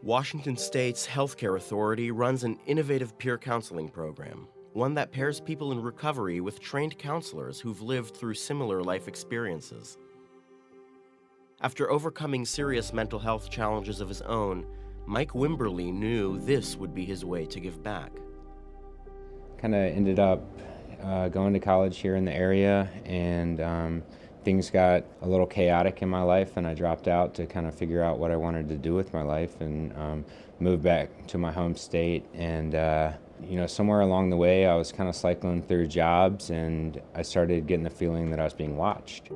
Washington State's Healthcare Authority runs an innovative peer counseling program, one that pairs people in recovery with trained counselors who've lived through similar life experiences. After overcoming serious mental health challenges of his own, Mike Wimberly knew this would be his way to give back. Kind of ended up going to college here in the area, and things got a little chaotic in my life, and I dropped out to kind of figure out what I wanted to do with my life, and moved back to my home state. And somewhere along the way, I was kind of cycling through jobs, and I started getting the feeling that I was being watched.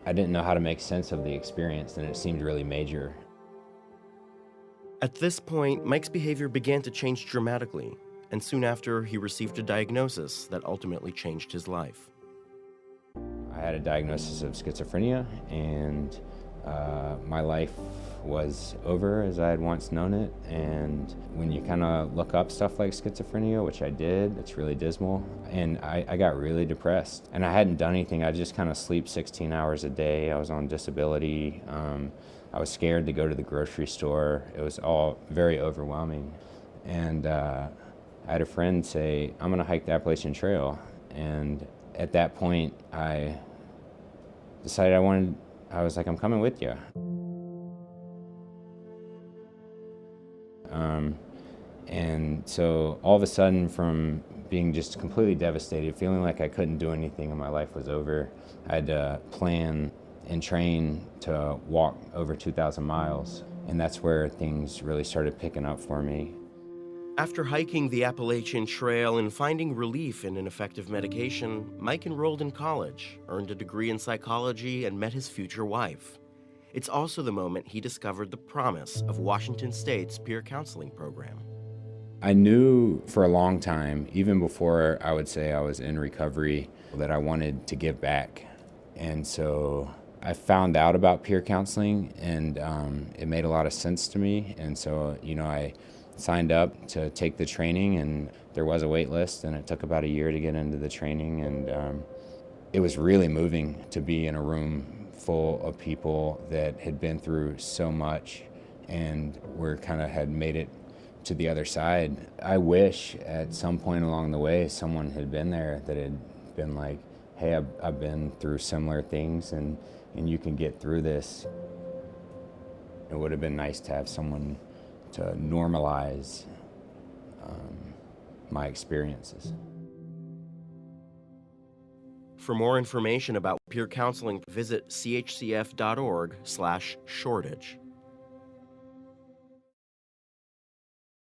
I didn't know how to make sense of the experience, and it seemed really major. At this point, Mike's behavior began to change dramatically, and soon after, he received a diagnosis that ultimately changed his life. I had a diagnosis of schizophrenia, and my life was over as I had once known it. And when you kind of look up stuff like schizophrenia, which I did, it's really dismal, and I got really depressed. And I hadn't done anything. I just kind of sleep 16 hours a day. I was on disability. I was scared to go to the grocery store. It was all very overwhelming. And I had a friend say, "I'm gonna hike the Appalachian Trail." And at that point, I decided I was like, "I'm coming with you." And so all of a sudden, from being just completely devastated, feeling like I couldn't do anything and my life was over, I had to plan and train to walk over 2,000 miles. And that's where things really started picking up for me. After hiking the Appalachian Trail and finding relief in an effective medication, Mike enrolled in college, earned a degree in psychology, and met his future wife. It's also the moment he discovered the promise of Washington State's peer counseling program. I knew for a long time, even before I would say I was in recovery, that I wanted to give back. And so I found out about peer counseling, and it made a lot of sense to me. And so, I signed up to take the training, and there was a wait list, and it took about a year to get into the training. And it was really moving to be in a room full of people that had been through so much and had made it to the other side. I wish at some point along the way someone had been there that had been like, "Hey, I've been through similar things, and you can get through this." It would have been nice to have someone to normalize my experiences. For more information about peer counseling, visit chcf.org/shortage.